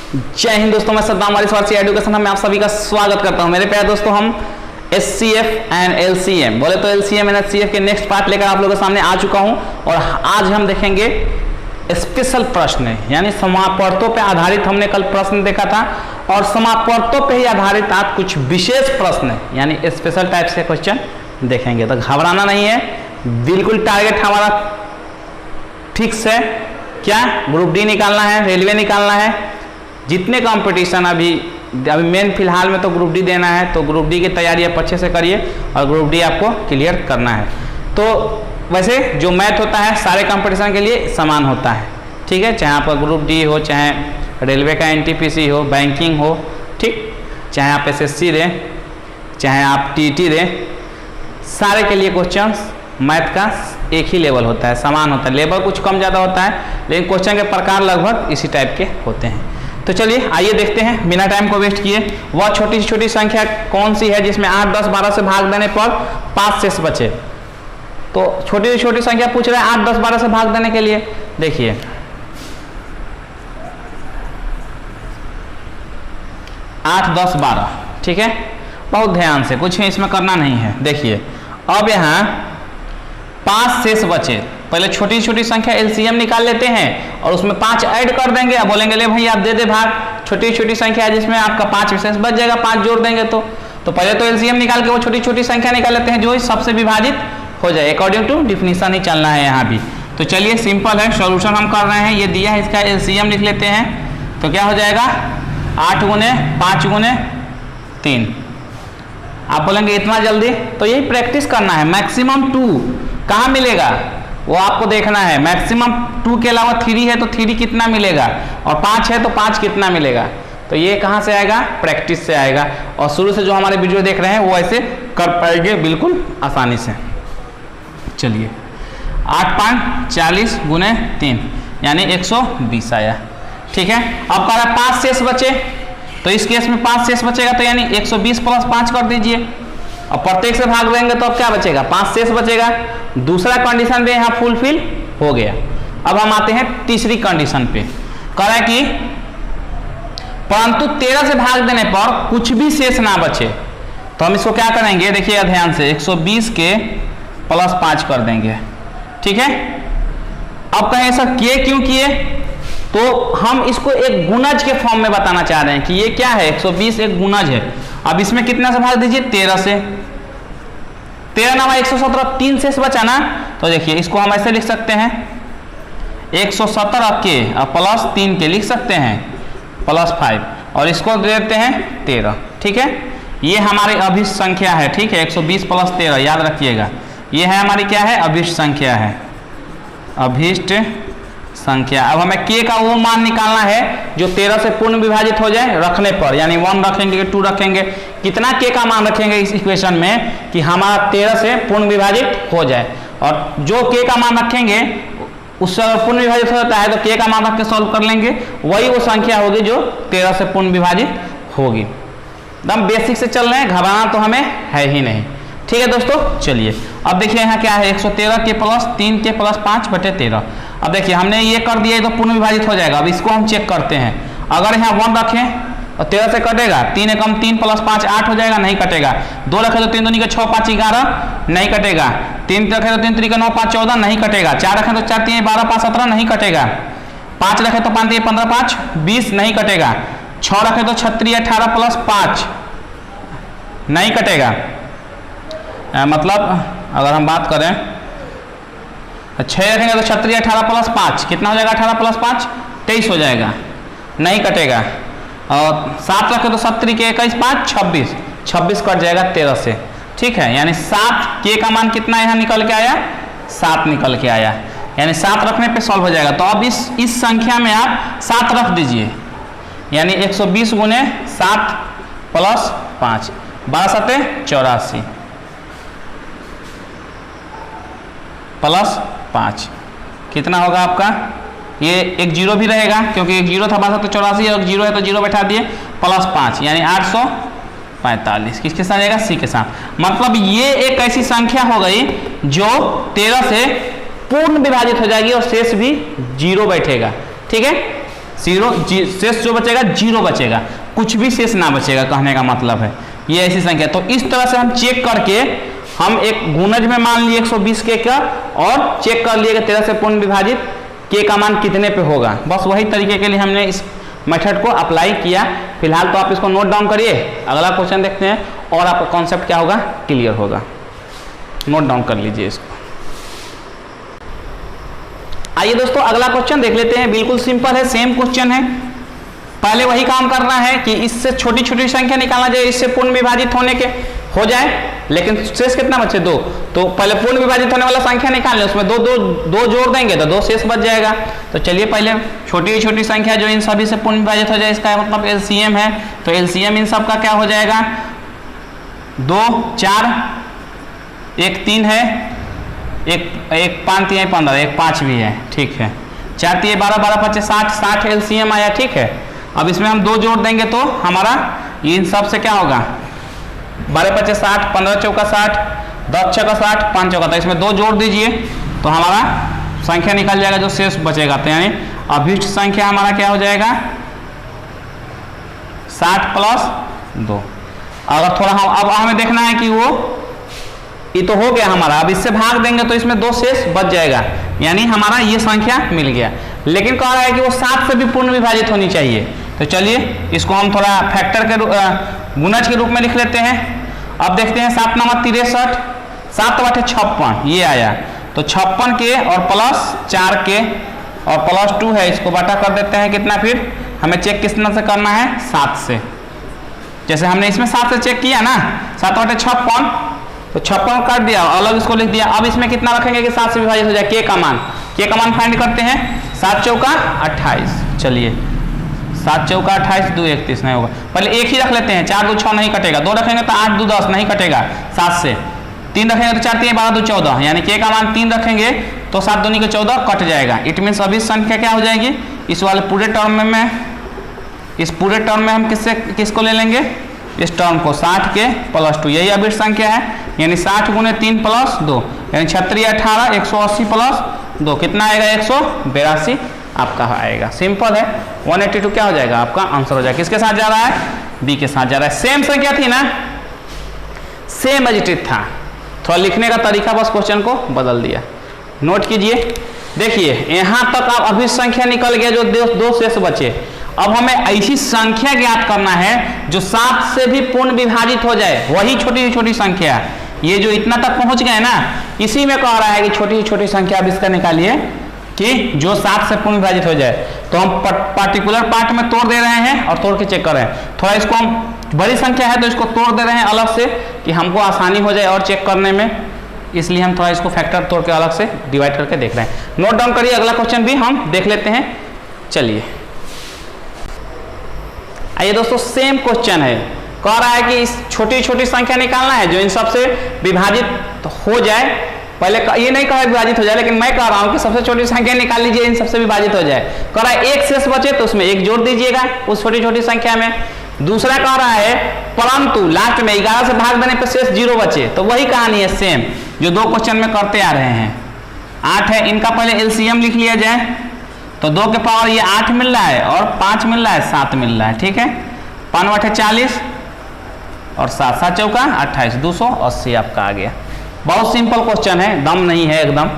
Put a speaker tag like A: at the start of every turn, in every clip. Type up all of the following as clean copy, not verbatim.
A: जय हिंद दोस्तों, मैं सद्दाम वारिस वारसी एजुकेशन में आप सभी का स्वागत करता हूं। मेरे प्यारे दोस्तों, हम SCF एंड LCM बोले तो LCM एंड SCF के नेक्स्ट पार्ट लेकर आप लोगों के सामने आ चुका हूं और आज हम देखेंगे स्पेशल प्रश्न, यानी समापवर्तों पे आधारित। हमने कल प्रश्न देखा था और समापवर्तों पे ही आधारित आज कुछ विशेष प्रश्न यानी स्पेशल टाइप से क्वेश्चन देखेंगे। तो घबराना नहीं है, बिल्कुल टारगेट हमारा ठीक से क्या ग्रुप डी निकालना है, रेलवे निकालना है। जितने कंपटीशन अभी मेन फिलहाल में तो ग्रुप डी देना है, तो ग्रुप डी की तैयारी आप अच्छे से करिए और ग्रुप डी आपको क्लियर करना है। तो वैसे जो मैथ होता है सारे कंपटीशन के लिए समान होता है, ठीक है। चाहे आप ग्रुप डी हो, चाहे रेलवे का NTPC हो, बैंकिंग हो, ठीक, चाहे आप SSC दें, चाहे आप TT दें, सारे के लिए क्वेश्चन मैथ का एक ही लेवल होता है, समान होता है। लेवल कुछ कम ज़्यादा होता है, लेकिन क्वेश्चन के प्रकार लगभग इसी टाइप के होते हैं। तो चलिए आइए देखते हैं बिना टाइम को वेस्ट किए वह छोटी से छोटी संख्या कौन सी है जिसमें 8, 10, 12 से भाग देने पर 5 शेष बचे। तो छोटी से छोटी संख्या पूछ रहा है 8, 10, 12 से भाग देने के लिए। देखिए 8, 10, 12, ठीक है, बहुत ध्यान से, कुछ इसमें करना नहीं है। देखिए अब यहाँ 5 शेष बचे, पहले छोटी छोटी संख्या LCM निकाल लेते हैं और उसमें 5 ऐड कर देंगे। अब बोलेंगे ले भाई आप दे दे भाग, छोटी छोटी संख्या है जिसमें आपका 5 शेष बच जाएगा, 5 जोड़ देंगे। तो पहले तो LCM निकाल के वो छोटी छोटी संख्या निकाल लेते हैं जो सबसे विभाजित हो जाए। अकॉर्डिंग टू डिफिनीशन ही चलना है यहाँ भी। तो चलिए सिंपल है, सॉल्यूशन हम कर रहे हैं। ये दिया है, इसका LCM लिख लेते हैं। तो क्या हो जाएगा 8 गुने 5 गुने 3। आप बोलेंगे इतना जल्दी, तो यही प्रैक्टिस करना है। मैक्सिमम 2 कहाँ मिलेगा वो आपको देखना है। मैक्सिमम 2 के अलावा 3 है तो 3 कितना मिलेगा, और 5 है तो 5 कितना मिलेगा। तो ये कहाँ से आएगा, प्रैक्टिस से आएगा। और शुरू से जो हमारे वीडियो देख रहे हैं वो ऐसे कर पाएंगे बिल्कुल आसानी से। चलिए 8 5 40 गुने 3 यानी 120 आया, ठीक है। अब कह रहा है 5 शेष बचे, तो इस केस में 5 शेष बचेगा, तो यानी 120 प्लस 5 कर दीजिए। और प्रत्येक से भाग देंगे तो अब क्या बचेगा, 5 शेष बचेगा। दूसरा कंडीशन भी यहाँ फुलफिल हो गया। अब हम आते हैं तीसरी कंडीशन पे। कह रहा है कि परंतु 13 से भाग देने पर कुछ भी शेष ना बचे, तो हम इसको क्या करेंगे, देखिए ध्यान से, 120 के प्लस 5 कर देंगे, ठीक है। अब कहें ऐसा किए क्यों किए, तो हम इसको एक गुणज के फॉर्म में बताना चाह रहे हैं कि ये क्या है, 120 एक गुणज है। अब इसमें कितना से भाग दीजिए, 13 से। 13 नामा 117, 3 शेष बचा ना। तो देखिए इसको हम ऐसे लिख सकते हैं, 117 के प्लस 3 के लिख सकते हैं, प्लस 5, और इसको दे देते हैं 13, ठीक है। ये हमारी अभिष्ट संख्या है, ठीक है। 120 प्लस 13 याद रखिएगा, ये है हमारी क्या है, अभिष्ट संख्या है, अभिष्ट संख्या। अब हमें k का वो मान निकालना है जो 13 से पूर्ण विभाजित हो जाए रखने पर, यानी 1 रखेंगे 2 रखेंगे, कितना k का मान रखेंगे इस इक्वेशन में कि हमारा 13 से पूर्ण विभाजित हो जाए। और जो k का मान रखेंगे उससे अगर पूर्ण विभाजित हो जाता है तो k का मान रख के सॉल्व कर लेंगे, वही वो संख्या होगी जो 13 से पूर्ण विभाजित होगी। एकदम बेसिक से चल रहे हैं, घबराना तो हमें है ही नहीं, ठीक है दोस्तों। चलिए अब देखिए यहाँ क्या है, 113 के प्लस 3 के प्लस 5 बटे 13। अब देखिए हमने ये कर दिया तो पूर्ण विभाजित हो जाएगा। अब इसको हम चेक करते हैं, अगर यहाँ 1 रखें और 13 से कटेगा, 3 एकम 3 प्लस 5 8 हो जाएगा, नहीं कटेगा। 2 रखे तो 3 दूनी का 6 5 11 नहीं कटेगा। 3 रखे तो 3 3 का 9 5 14 नहीं कटेगा। 4 रखे तो 4 3 12 5 17 नहीं कटेगा। 5 रखे तो 5 3 15 5 20 नहीं कटेगा। 6 रखे तो 36 18 प्लस 5 नहीं कटेगा। मतलब अगर हम बात करें 6 रखेंगे तो 36 18 प्लस 5 कितना हो जाएगा, 18 प्लस 5 23 हो जाएगा, नहीं कटेगा। और 7 रखे तो 70 के 21 5 26 26 कट जाएगा 13 से, ठीक है। यानी 7 के का मान कितना यहाँ निकल के आया, 7 निकल के आया, यानी 7 रखने पे सॉल्व हो जाएगा। तो अब इस संख्या में आप 7 रख दीजिए, यानी 120 गुने 7 प्लस 5 12 7 84 प्लस 5 कितना होगा आपका, ये एक जीरो भी रहेगा क्योंकि एक जीरो था, 12 तो 84 और जीरो है तो जीरो बैठा दिए, प्लस 5 यानी 845 किसके साथ जाएगा, सी के साथ। मतलब ये एक ऐसी संख्या हो गई जो 13 से पूर्ण विभाजित हो जाएगी और शेष भी जीरो बैठेगा, ठीक है। शेष जो बचेगा 0 बचेगा, कुछ भी शेष ना बचेगा, कहने का मतलब है ये ऐसी संख्या। तो इस तरह से हम चेक करके हम एक गुणज में मान लिए 120 के का और चेक कर लिए 13 से पूर्ण विभाजित के का मान कितने पे होगा। बस वही तरीके के लिए हमने इस मेथड को अप्लाई किया। फिलहाल तो आप इसको नोट डाउन करिए, अगला क्वेश्चन देखते हैं और आपका कॉन्सेप्ट क्या होगा, क्लियर होगा। नोट डाउन कर लीजिए इसको। आइए दोस्तों अगला क्वेश्चन देख लेते हैं। बिल्कुल सिंपल है, सेम क्वेश्चन है। पहले वही काम करना है कि इससे छोटी छोटी संख्या निकालना जाए, इससे पूर्ण विभाजित होने के हो जाए, लेकिन शेष कितना बचे 2। तो पहले पूर्ण विभाजित होने वाला संख्या निकाल लें, उसमें दो जोड़ देंगे तो 2 शेष बच जाएगा। तो चलिए पहले छोटी छोटी संख्या जो इन सभी से पूर्ण विभाजित हो जाए, इसका मतलब एलसीएम है। तो एलसीएम इन सब का क्या हो जाएगा, 2 4 1 3 है, एक 5 3 15, एक 5 भी है, ठीक है। 4 3 12 12 5 60 एलसीएम आया, ठीक है। अब इसमें हम 2 जोड़ देंगे तो हमारा इन सब से क्या होगा, 12 5 60, 15 चौका 60, 10 छक्का 60, 5 चौका। तो इसमें 2 जोड़ दीजिए तो हमारा संख्या निकल जाएगा जो शेष बचेगा। तो यानी अभिष्ट संख्या हमारा क्या हो जाएगा, 60 प्लस 2। अगर थोड़ा हम अब हमें देखना है कि वो ये तो हो गया हमारा, अब इससे भाग देंगे तो इसमें 2 शेष बच जाएगा, यानी हमारा ये संख्या मिल गया। लेकिन कह रहा है कि वो 7 से भी पूर्ण विभाजित होनी चाहिए। तो चलिए इसको हम थोड़ा फैक्टर के गुणज के रूप में लिख लेते हैं। अब देखते हैं 7 9 63, 7 8 56 ये आया। तो 56 के और प्लस 4 के और प्लस 2 है, इसको बटा कर देते हैं कितना, फिर हमें चेक कितना से करना है, 7 से। जैसे हमने इसमें 7 से चेक किया ना, 7 8 56, तो 56 काट दिया, अलग इसको लिख दिया। अब इसमें कितना रखेंगे कि 7 से विभाजित हो जाए, के का मान फाइंड करते हैं। 7 चौका 28, चलिए 7 चौका 28, 2 31 नहीं होगा, पहले एक ही रख लेते हैं। 4 2 6 नहीं कटेगा, 2 रखेंगे तो 8 2 10 नहीं कटेगा 7 से। 3 रखेंगे तो 4 3 12 2 14, यानी के का मान 3 रखेंगे तो 7 दूनी के 14 कट जाएगा। इट मीन्स अभी संख्या क्या हो जाएगी, इस वाले पूरे टर्म में इस पूरे टर्म में हम किसको ले लेंगे, इस टर्म को 60 के प्लस 2, यही अभिष्ट संख्या है। यानी 60 गुने 3 प्लस 2, यानी 36 18 180 प्लस 2 कितना आएगा, 182 आपका आएगा। सिंपल है, 182 क्या हो जाएगा, आपका आंसर हो जाएगा। किसके साथ जा रहा है, बी के साथ जा रहा है। सेम संख्या थी ना, सेम एज इट इज था, थोड़ा लिखने का तरीका बस क्वेश्चन को बदल दिया। नोट कीजिए, देखिए यहां तक आप अभिष्ट संख्या निकल गया जो 2 शेष बचे। अब हमें ऐसी संख्या ज्ञात करना है जो 7 से भी पूर्ण विभाजित हो जाए, वही छोटी छोटी संख्या। ये जो इतना तक पहुंच गए ना, इसी में कह रहा है कि छोटी छोटी संख्या अब इसका निकालिए कि जो 7 से पूर्ण विभाजित हो जाए। तो हम पर्टिकुलर पार्ट में तोड़ दे रहे हैं और तोड़ के चेक कर रहे हैं। थोड़ा इसको हम बड़ी संख्या है तो इसको तोड़ दे रहे हैं अलग से कि हमको आसानी हो जाए और चेक करने में, इसलिए हम थोड़ा इसको फैक्टर तोड़ के अलग से डिवाइड करके देख रहे हैं। नोट डाउन करिए, अगला क्वेश्चन भी हम देख लेते हैं। चलिए आइए दोस्तों, सेम क्वेश्चन है, कह रहा है कि इस छोटी छोटी संख्या निकालना है जो इन सबसे विभाजित हो जाए। पहले ये नहीं कहा विभाजित हो जाए, लेकिन मैं कह रहा हूं कि सबसे छोटी संख्या निकाल लीजिए, इन सबसे विभाजित हो जाए। कह रहा है एक शेष बचे तो उसमें 1 जोड़ दीजिएगा उस छोटी छोटी संख्या में। दूसरा कह रहा है परंतु लास्ट में 11 से भाग देने पर शेष 0 बचे। तो वही कहानी है सेम जो 2 क्वेश्चन में करते आ रहे हैं। 8 है, इनका पहले एलसीएम लिख लिया जाए। तो 2 के पावर ये 8 मिल रहा है और 5 मिल रहा है, 7 मिल रहा है, ठीक है। 5 8 40 और 7 7 चौका 28, 280 आपका आ गया। बहुत सिंपल क्वेश्चन है, दम नहीं है एकदम।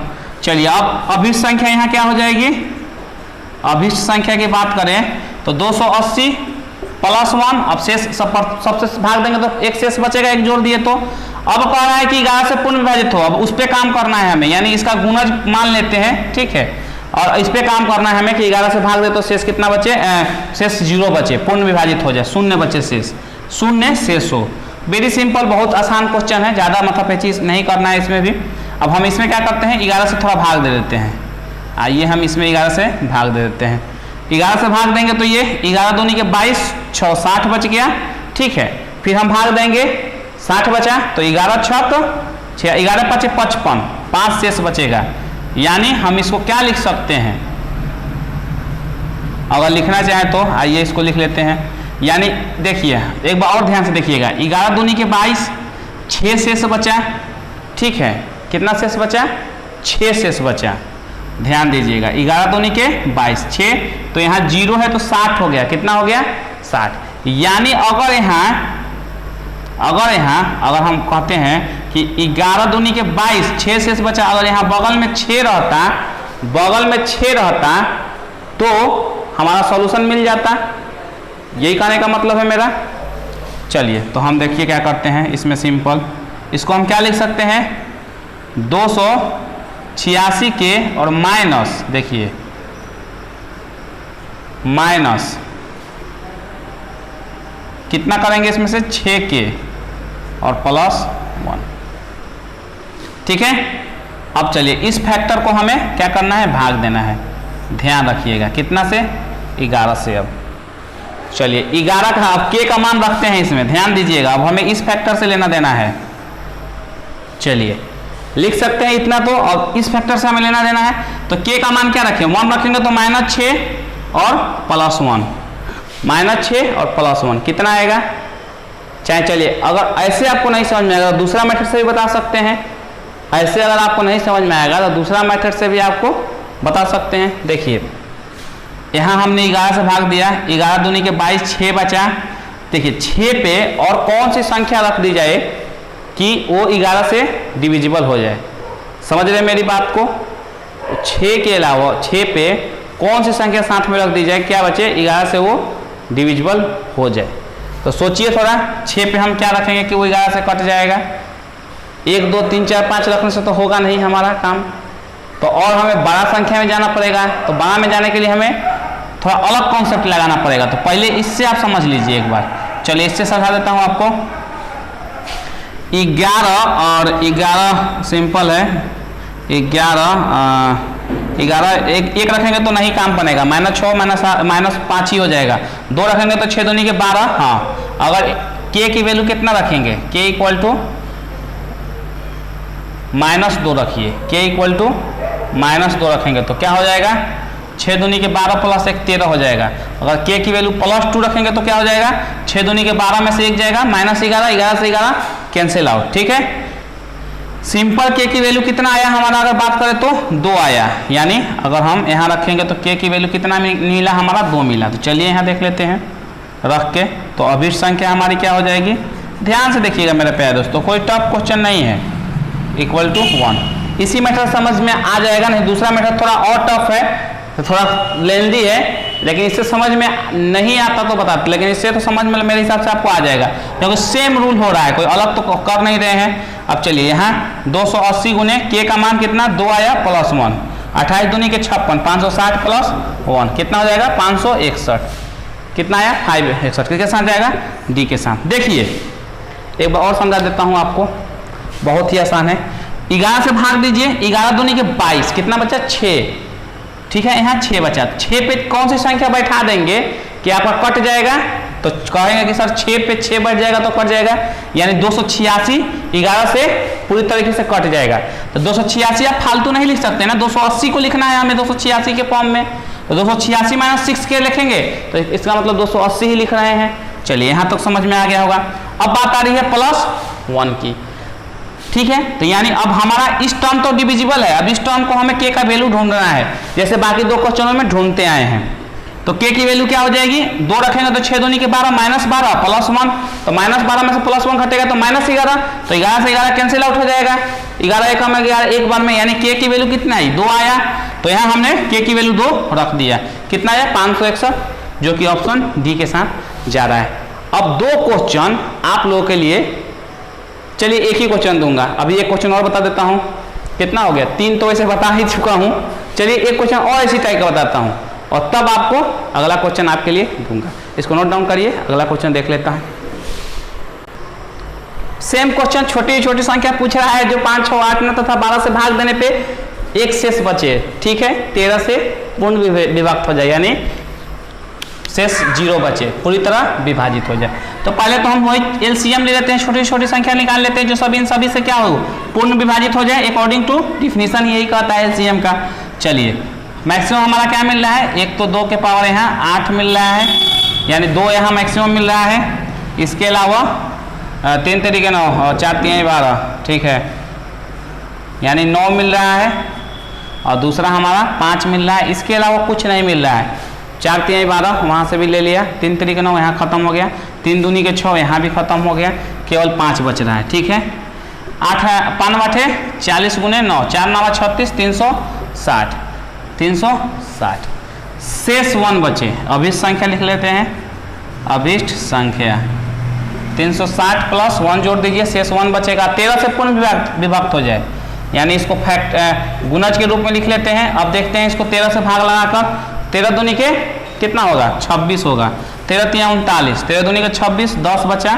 A: चलिए अब अभिष्ट संख्या यहाँ क्या हो जाएगी, अभिष्ट संख्या की बात करें तो 280 प्लस 1, अब शेष सबसे भाग देंगे तो एक शेष बचेगा, 1 जोड़ दिए। तो अब कह रहा है कि 11 से पूर्ण विभाजित हो, अब उस पर काम करना है हमें, यानी इसका गुणज मान लेते हैं, ठीक है। और इस पे काम करना है हमें कि 11 से भाग दे तो शेष कितना बचे, शेष 0 बचे, पूर्ण विभाजित हो जाए, 0 बचे, शेष 0 शेष हो। वेरी सिंपल, बहुत आसान क्वेश्चन है, ज़्यादा मतलब नहीं करना है इसमें भी। अब हम इसमें क्या करते हैं, 11 से थोड़ा भाग दे देते हैं। आइए हम इसमें 11 से भाग दे देते हैं। 11 से भाग देंगे तो ये 11 दूनी के 22, 6 60 बच गया, ठीक है। फिर हम भाग देंगे, 60 बचा तो 11 छक 6, 11 5 55, 5 शेष बचेगा। यानी हम इसको क्या लिख सकते हैं, अगर लिखना चाहें तो आइए इसको लिख लेते हैं। यानी देखिए एक बार और ध्यान से देखिएगा, 11 दूनी के 22, 6 शेष बचा, ठीक है। कितना शेष बचा, 6 शेष बचा। ध्यान दीजिएगा, 11 दूनी के 22, 6 तो यहाँ 0 है तो 60 हो गया, कितना हो गया 60। यानी अगर अगर हम कहते हैं कि 11 दूनी के 22, 6 शेष बचा, अगर यहाँ बगल में 6 रहता तो हमारा सॉल्यूशन मिल जाता, यही कहने का मतलब है मेरा। चलिए तो हम देखिए क्या करते हैं इसमें सिंपल, इसको हम क्या लिख सकते हैं 286 के और माइनस, देखिए माइनस कितना करेंगे इसमें से 6 के और प्लस 1, ठीक है। अब चलिए इस फैक्टर को हमें क्या करना है, भाग देना है, ध्यान रखिएगा कितना से 11 से। अब चलिए 11 का अब के का मान रखते हैं इसमें, ध्यान दीजिएगा, अब हमें इस फैक्टर से लेना देना है। चलिए लिख सकते हैं इतना तो, और इस फैक्टर से हमें लेना देना है, तो के का मान क्या रखें 1 रखेंगे तो -6 और +1, -6 और +1 कितना आएगा। चाहे चलिए अगर ऐसे आपको नहीं समझ में आएगा दूसरा मेथड से भी बता सकते हैं, ऐसे अगर आपको नहीं समझ में आएगा तो दूसरा मेथड से भी आपको बता सकते हैं। देखिए यहाँ हमने 11 से भाग दिया, 11 दूनी के 22, 6 बचा। देखिए 6 पे और कौन सी संख्या रख दी जाए कि वो 11 से डिविजिबल हो जाए, समझ रहे मेरी बात को। 6 के अलावा 6 पे कौन सी संख्या साथ में रख दी जाए, क्या बचे 11 से वो डिविजिबल हो जाए। तो सोचिए थोड़ा, 6 पे हम क्या रखेंगे कि वो 11 से कट जाएगा। 1 2 3 4 5 रखने से तो होगा नहीं हमारा काम, तो और हमें बड़ा संख्या में जाना पड़ेगा। तो बड़ा में जाने के लिए हमें थोड़ा अलग कॉन्सेप्ट लगाना पड़ेगा, तो पहले इससे आप समझ लीजिए एक बार। चलिए इससे समझा देता हूँ आपको। 11 और 11 सिंपल है, 11 एक रखेंगे तो नहीं काम बनेगा, -6 -5 ही हो जाएगा। 2 रखेंगे तो 6 दूनी के 12। हाँ अगर के की वैल्यू कितना रखेंगे, के इक्वल टू -2 रखिए, के इक्वल टू -2 रखेंगे तो क्या हो जाएगा 6 दूनी के 12 + 1 13 हो जाएगा। अगर के की वैल्यू +2 रखेंगे तो क्या हो जाएगा 6 दूनी के 12 में से 1 जाएगा, -11, 11 से 11 कैंसिल आउट, ठीक है। सिंपल के की वैल्यू कितना आया हमारा, अगर बात करें तो 2 आया। यानी अगर हम यहाँ रखेंगे तो के की वैल्यू कितना मिला हमारा 2 मिला। तो चलिए यहाँ देख लेते हैं रख के, तो अभिष्ट संख्या हमारी क्या हो जाएगी, ध्यान से देखिएगा मेरे प्यारे दोस्तों, कोई टफ क्वेश्चन नहीं है, इक्वल टू 1। इसी मेथड समझ में आ जाएगा, नहीं दूसरा मेथड थोड़ा और टफ है, तो थोड़ा लेंदी है, लेकिन इससे समझ में नहीं आता तो बताते, लेकिन इससे तो समझ में मेरे हिसाब से आपको आ जाएगा, क्योंकि सेम रूल हो रहा है, कोई अलग तो कर नहीं रहे हैं। अब चलिए यहाँ 280 गुने के का मान कितना 2 आया +1, 28 दूनी के 56, 560 + 1 कितना हो जाएगा 561, कितना आया 561, किसके साथ जाएगा डी के साथ। देखिए एक बार और समझा देता हूँ आपको, बहुत ही आसान है। 11 से भाग दीजिए, 11 दूनी के 22, कितना बचा 6, ठीक है। यहाँ 6 बचा, 6 पे कौन सी संख्या बैठा देंगे कि आपका कट जाएगा, तो कहेंगे कि सर 6 पे 6 बैठ जाएगा तो कट जाएगा, यानी 286 11 से पूरी तरीके से कट जाएगा। तो 286 आप फालतू नहीं लिख सकते ना, 280 को लिखना है हमें 286 के फॉर्म में, तो 286 - 6 के लिखेंगे तो इसका मतलब 280 ही लिख रहे हैं। चलिए यहाँ तक समझ में आ गया होगा। अब बात आ रही है +1 की, ठीक है। तो यानी अब हमारा इस टर्म तो डिविजिबल है, अब इस टर्म को हमें के का वैल्यू ढूंढना है, जैसे बाकी 2 क्वेश्चनों में ढूंढते आए हैं। तो के की वैल्यू क्या हो जाएगी, 2 रखेंगे तो 6 दूनी के 12, -12 +1, तो -12 में से +1 घटेगा तो -11, तो 11 से 11 कैंसिल आउट हो जाएगा, 11 एक में 11 एक बार में, यानी के की वैल्यू कितना आई 2 आया। तो यहाँ हमने के की वैल्यू 2 रख दिया, कितना आया 561, जो कि ऑप्शन डी के साथ जा रहा है। अब 2 क्वेश्चन आप लोगों के लिए, चलिए एक ही क्वेश्चन दूंगा, अभी एक क्वेश्चन और बता देता हूँ, कितना हो गया 3 तो वैसे बता ही चुका हूँ। चलिए एक क्वेश्चन और इसी टाइप का बताता हूँ, और तब आपको अगला क्वेश्चन आपके लिए दूंगा। इसको नोट डाउन करिए, अगला क्वेश्चन देख लेता है। सेम क्वेश्चन, छोटी छोटी संख्या पूछ रहा है, जो 5 6 8 9 तथा 12 से भाग देने पे 1 शेष बचे, ठीक है, 13 से पूर्ण विभक्त हो जाए, यानी शेष 0 बचे, पूरी तरह विभाजित हो जाए। तो पहले तो हम वही एलसीएम ले लेते हैं, छोटी छोटी संख्या निकाल लेते हैं जो सभी इन सभी से क्या हो पूर्ण विभाजित हो जाए, अकॉर्डिंग टू डिफिनीशन यही कहता है एलसीएम का। चलिए मैक्सिमम हमारा क्या मिल रहा है, एक तो 2 के पावर यहाँ 8 मिल रहा है, यानी 2 यहाँ मैक्सिमम मिल रहा है। इसके अलावा 3 तरीके 9 और 4 3 12, ठीक है, यानी 9 मिल रहा है। और दूसरा हमारा 5 मिल रहा है, इसके अलावा कुछ नहीं मिल रहा है। 4 तिहाई 12 वहाँ से भी ले लिया, 3 तरीके 9 यहाँ खत्म हो गया, 3 दूनी के 6 यहाँ भी खत्म हो गया, केवल 5 बच रहा है। ठीक है, 8 5 8 40 गुने 9, 4 9 36, 360 360। शेष 1 बचे, अभिष्ट संख्या लिख लेते हैं, अभिष्ट संख्या 360 प्लस 1 जोड़ दीजिए, शेष 1 बचेगा। 13 से पूर्ण विभक्त हो जाए, यानी इसको फैक्ट गुणज के रूप में लिख लेते हैं। अब देखते हैं इसको 13 से भाग लगाकर, 13 दूनी के कितना होगा 26 होगा, 13 तिया 39, 13 दूनी के 26, 10 बचा,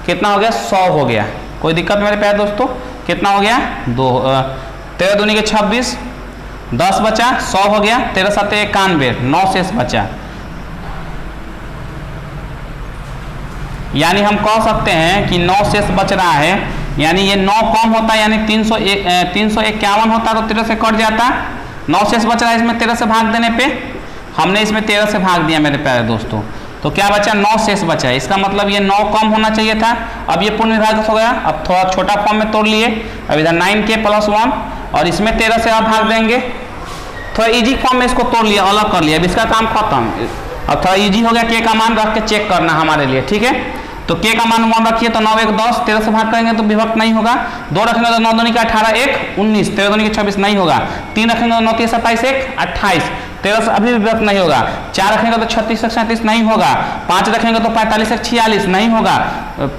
A: कितना हो गया 100 हो गया। कोई दिक्कत मेरे प्यारे दोस्तों, कितना हो गया 13 दूनी के 26, 10 बचा, 100 हो गया, 13 7 91, 9 शेष बचा। यानी हम कह सकते हैं कि 9 शेष बच रहा है, यानी ये 9 कम होता है, यानी 351 होता तो 13 से कट जाता। 9 शेष बच रहा है इसमें 13 से भाग देने पे, हमने इसमें 13 से भाग दिया मेरे प्यारे दोस्तों, तो क्या बचा 9 शेष बचा है। इसका मतलब ये 9 कम होना चाहिए था। अब ये पूर्ण विभाजित हो गया, अब थोड़ा छोटा फॉर्म में तोड़ लिए। अब इधर 9k + 1 और इसमें 13 से आप भाग देंगे, थोड़ा इजी फॉर्म में इसको तोड़ लिया, अलग कर लिया, अब इसका काम खत्म। अब थोड़ा इजी हो गया, k का मान रख के चेक करना हमारे लिए। ठीक है, तो k का मान 1 रखिए, तो 9 1 10, 13 से भाग करेंगे तो विभक्त नहीं होगा। 2 रखेंगे तो 9 दूनी का 18 1 19, 13 दूनी के 26 नहीं होगा। 3 रखेंगे तो 9 3 27 1 28, 13 से अभी विभक्त नहीं होगा। 4 रखेंगे तो 36 1 37 नहीं होगा। 5 रखेंगे तो 45 1 46 नहीं होगा।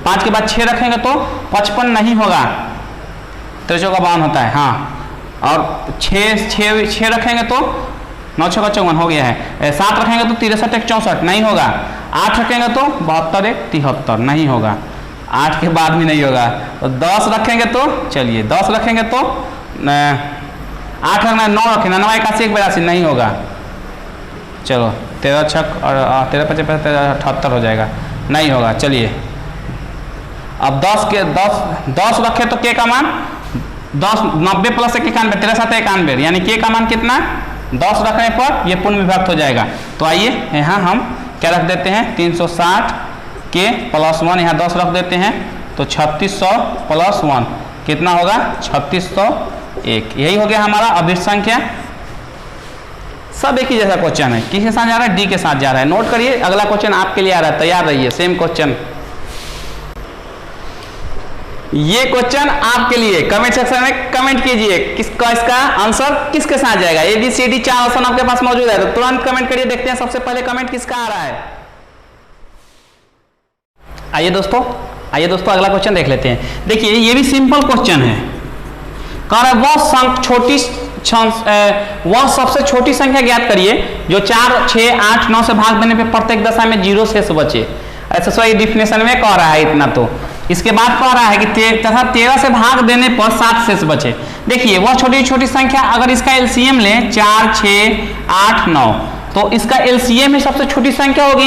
A: 5 के बाद 6 रखेंगे तो 55 नहीं होगा, 13 का 52 होता है। हाँ, और 6 रखेंगे तो 9 6 54 हो गया है। 7 रखेंगे तो 63 1 64 नहीं होगा। 8 रखेंगे तो 72 1 73 नहीं होगा। 8 के बाद भी नहीं होगा। तो 10 रखेंगे तो चलिए 10 रखेंगे तो 8 रखना, 9 रखेंगे 9 81 1 82 नहीं होगा। चलो 13 6 और 13 5 78 हो जाएगा, नहीं होगा। चलिए अब 10 रखे तो k का मान 10 90 + 1 91, 13 7 91, यानी k का मान कितना 10 रखने पर ये पूर्ण विभक्त हो जाएगा। तो आइए यहाँ हम क्या रख देते हैं 360 k + 1, यहाँ 10 रख देते हैं तो 3600 + 1 कितना होगा 3601। यही हो गया हमारा अभिष्ट संख्या। सब एक ही जैसा क्वेश्चन है, किसके साथ जा रहा है डी के साथ जा रहा है। नोट करिए, अगला क्वेश्चन आपके लिए आ रहा है, तैयार रहिए। सेम क्वेश्चन, ये क्वेश्चन आपके लिए, कमेंट सेक्शन में कमेंट कीजिए किसका इसका आंसर किसके साथ जाएगा। ABCD 4 ऑप्शन आपके पास मौजूद है, तो तुरंत कमेंट करिए। देखते हैं सबसे पहले कमेंट किसका आ रहा है। आइए दोस्तों अगला क्वेश्चन देख लेते हैं। देखिए ये भी सिंपल क्वेश्चन है। कह रहा है वह सबसे छोटी संख्या ज्ञात करिए जो 4 6 8 9 से भाग देने पे प्रत्येक दशा में 0 शेष बचे। ऐसा सही डिफिनेशन में कह रहा है इतना। तो इसके बाद कह रहा है कि तथा 13 से भाग देने पर 7 शेष बचे। देखिए वह छोटी छोटी संख्या, अगर इसका एलसीएम लें 4 6 8 9, तो इसका एलसीएम ही सबसे छोटी संख्या होगी,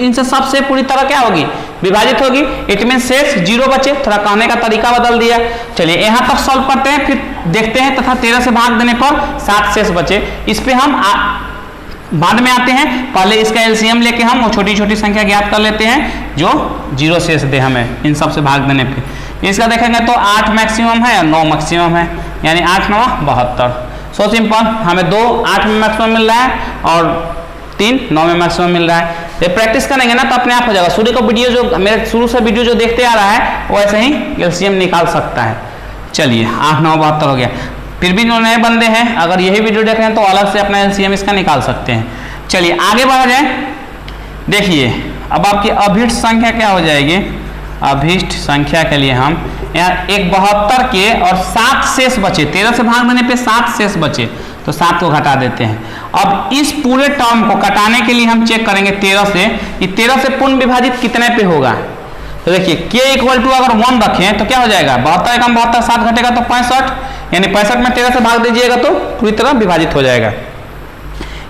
A: इनसे सबसे पूरी तरह क्या होगी विभाजित होगी। इट मीन शेष 0 बचे। थोड़ा कहने का तरीका बदल दिया। चलिए यहाँ तक सॉल्व करते हैं, फिर देखते हैं तथा 13 से भाग देने पर 7 शेष बचे। इस पे हम बाद में आते हैं। पहले इसका एलसीएम लेके हम वो छोटी छोटी संख्या ज्ञात कर लेते हैं जो 0 शेष दे हमें इन सब से भाग देने पे। इसका देखेंगे तो 8 मैक्सिमम है और 9 मैक्सिमम है, यानी 8 9 72। सो सिंपल, हमें 2 8 में मैक्सिमम मिल रहा है और 3 9 में मैक्सिमम मिल रहा है। ये प्रैक्टिस करेंगे ना तो अपने आप हो जाएगा। शुरू का वीडियो जो मेरे शुरू से वीडियो जो देखते आ रहा है वो ऐसे ही एलसीएम निकाल सकता है। चलिए 8 9 72 हो गया। फिर भी जो नए बंदे हैं अगर यही वीडियो देख रहे हैं तो अलग से अपना एलसीएम इसका निकाल सकते हैं। चलिए आगे बढ़ा जाए। देखिए अब आपकी अभीष्ट संख्या क्या हो जाएगी। अभीष्ट संख्या के लिए हम यहाँ एक 72 के और 7 शेष बचे। 13 से भाग देने पे 7 शेष बचे, तो 7 को घटा देते हैं। अब इस पूरे टर्म को घटाने के लिए हम चेक करेंगे 13 से कि 13 से पूर्ण विभाजित कितने पे होगा। तो देखिए k = अगर 1 रखें तो क्या हो जाएगा 72 1 72, 7 घटेगा तो 65, यानी 65 में 13 से भाग दीजिएगा तो पूरी तरह विभाजित हो जाएगा।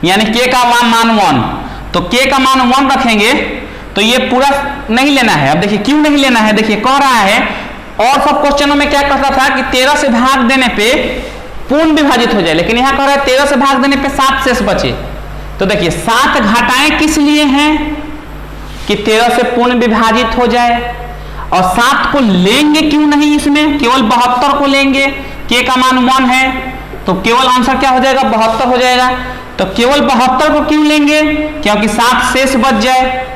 A: यानी k का मान 1, तो k का मान 1 रखेंगे तो ये पूरा नहीं लेना है। अब देखिए क्यों नहीं लेना है, देखिए कह रहा है और सब क्वेश्चनों में क्या कहता था कि 13 से भाग देने पे पूर्ण विभाजित हो जाए, लेकिन यहाँ कह रहा है 13 से भाग देने पे 7 शेष बचे। तो देखिए 7 घटाएं किस लिए हैं कि 13 से पूर्ण विभाजित हो जाए, और 7 को लेंगे क्यों नहीं, इसमें केवल 72 को लेंगे। k का मान 1 है तो केवल आंसर क्या हो जाएगा, 72 हो जाएगा। तो केवल 72 को क्यों लेंगे, क्योंकि 7 शेष बच जाए।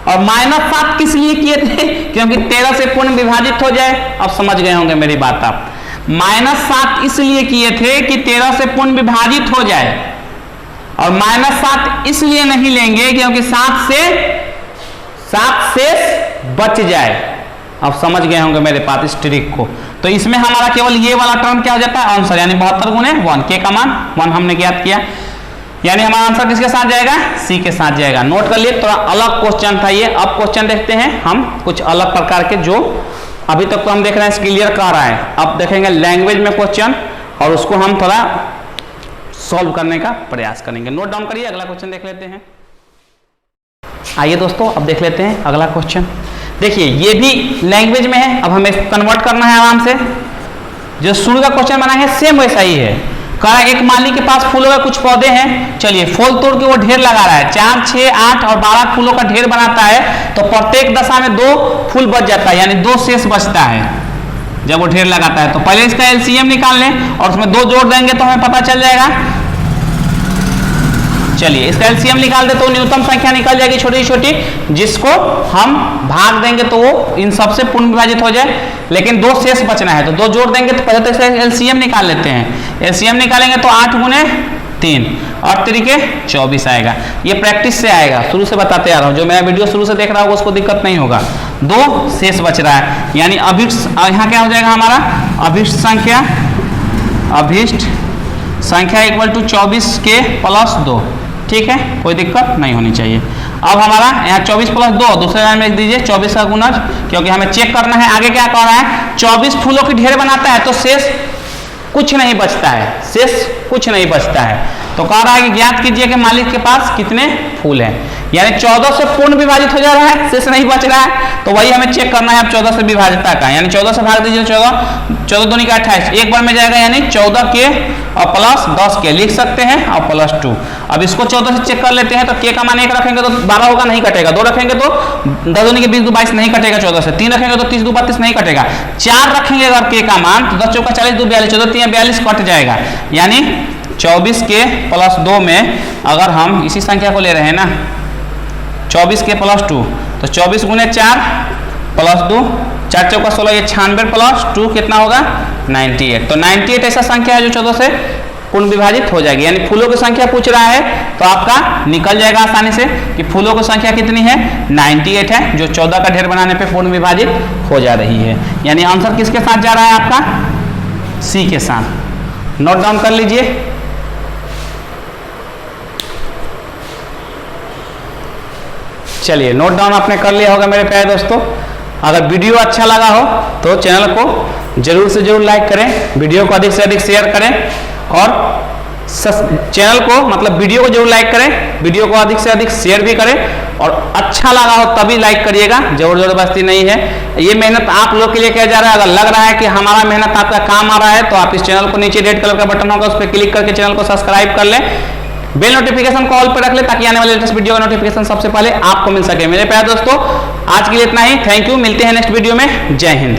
A: और -7 किस लिए किए थे, क्योंकि 13 से पूर्ण विभाजित हो जाए। अब समझ गए होंगे मेरी बात आप। -7 इसलिए किए थे कि 13 से पूर्ण विभाजित हो जाए, और -7 इसलिए नहीं लेंगे क्योंकि 7 शेष बच जाए। अब समझ गए होंगे मेरे पास इस ट्रिक को। तो इसमें हमारा केवल ये वाला टर्म क्या हो जाता है, आंसर, यानी 72 गुने 1, के का मान 1 हमने ज्ञात किया, यानी हमारा आंसर किसके साथ जाएगा, सी के साथ जाएगा। नोट कर लिए, थोड़ा अलग क्वेश्चन था ये। अब क्वेश्चन देखते हैं हम कुछ अलग प्रकार के, जो अभी तक तो हम देख रहे हैं क्लियर कर रहा है। अब देखेंगे लैंग्वेज में क्वेश्चन, और उसको हम थोड़ा सॉल्व करने का प्रयास करेंगे। नोट डाउन करिए, अगला क्वेश्चन देख लेते हैं। आइए दोस्तों, अब देख लेते हैं अगला क्वेश्चन। देखिए ये भी लैंग्वेज में है, अब हमें कन्वर्ट करना है आराम से। जो शुरू का क्वेश्चन बना है सेम वैसा ही है। कहा एक माली के पास फूलों के कुछ पौधे हैं, चलिए फूल तोड़ के वो ढेर लगा रहा है, 4, 6, 8 और 12 फूलों का ढेर बनाता है, तो प्रत्येक दशा में 2 फूल बच जाता है, यानी 2 शेष बचता है जब वो ढेर लगाता है। तो पहले इसका एलसीएम निकाल लें और उसमें 2 जोड़ देंगे तो हमें पता चल जाएगा। चलिए इसका एलसीएम निकाल दे तो न्यूनतम संख्या निकल जाएगी छोटी छोटी, जिसको हम भाग देंगे तो वो इन सबसे पूर्ण विभाजित हो जाए, लेकिन 2 शेष बचना है तो 2 जोड़ देंगे। तो पहले तो इसका एलसीएम निकाल लेते हैं। एलसीएम निकालेंगे तो 8 गुने 3 और 3 के 24 आएगा। ये प्रैक्टिस से आएगा, शुरू से बताते आ रहा हूँ। जो मेरा वीडियो शुरू से देख रहा होगा उसको दिक्कत नहीं होगा। 2 शेष बच रहा है, यानी अभिष्ट, यहाँ क्या हो जाएगा हमारा, अभिष्ट संख्या इक्वल टू 24 के प्लस 2। ठीक है, कोई दिक्कत नहीं होनी चाहिए। अब हमारा यहाँ 24 प्लस 2 दूसरे लाइन में लिख दीजिए 24 का गुणज, क्योंकि हमें चेक करना है आगे क्या कह रहा है। 24 फूलों की ढेर बनाता है तो शेष कुछ नहीं बचता है, तो कह रहा है कि ज्ञात कीजिए कि मालिक के पास कितने फूल हैं, यानी 14 से पूर्ण विभाजित हो जा रहा है, शेष नहीं बच रहा है। तो वही हमें चेक करना है अब 14 से विभाजितता का, यानी 14 से भाग दीजिए 14 दूनी का 28, एक बार में जाएगा, यानी 14 के और प्लस 10 के लिख सकते हैं और प्लस 2। अब इसको 14 से चेक कर लेते हैं, तो के का मान 1 रखेंगे तो 12 होगा, नहीं कटेगा। 2 रखेंगे तो 10 दूनी के 20 2 22 नहीं कटेगा 14 से। 3 रखेंगे तो 30 2 32 नहीं कटेगा। 4 रखेंगे अगर के का मान तो 10 चौका 40 2 42, 14 3 42 कट जाएगा, यानी 24 के प्लस 2 में अगर हम इसी संख्या को ले रहे हैं ना, 24 के प्लस 2, तो 24 गुने 4 प्लस 2, 4 चौका 16, ये 96 प्लस 2 कितना होगा 98। तो 98 ऐसा संख्या है जो 14 से पूर्ण विभाजित हो जाएगी, यानी फूलों की संख्या पूछ रहा है तो आपका निकल जाएगा आसानी से कि फूलों की संख्या कितनी है, 98 है, जो 14 का ढेर बनाने पे पूर्ण विभाजित हो जा रही है। यानी आंसर किसके साथ जा रहा है आपका, सी के साथ। नोट डाउन कर लीजिए। चलिए नोट डाउन आपने कर लिया होगा मेरे प्यारे दोस्तों। अगर वीडियो अच्छा लगा हो तो चैनल को जरूर से जरूर लाइक करें, वीडियो को अधिक से अधिक शेयर करें, और चैनल को मतलब वीडियो को जरूर लाइक करें, वीडियो को अधिक से अधिक शेयर भी करें, और अच्छा लगा हो तभी लाइक करिएगा, जबरदस्ती नहीं है। ये मेहनत आप लोग के लिए किया जा रहा है। अगर लग रहा है कि हमारा मेहनत आपका काम आ रहा है तो आप इस चैनल को, नीचे रेड कलर का बटन होगा उस पर क्लिक करके चैनल को सब्सक्राइब कर लें, बेल नोटिफिकेशन को ऑल पर रख ले ताकि आने वाले लेटेस्ट वीडियो का नोटिफिकेशन सबसे पहले आपको मिल सके। मेरे प्यारे दोस्तों आज के लिए इतना ही, थैंक यू, मिलते हैं नेक्स्ट वीडियो में। जय हिंद।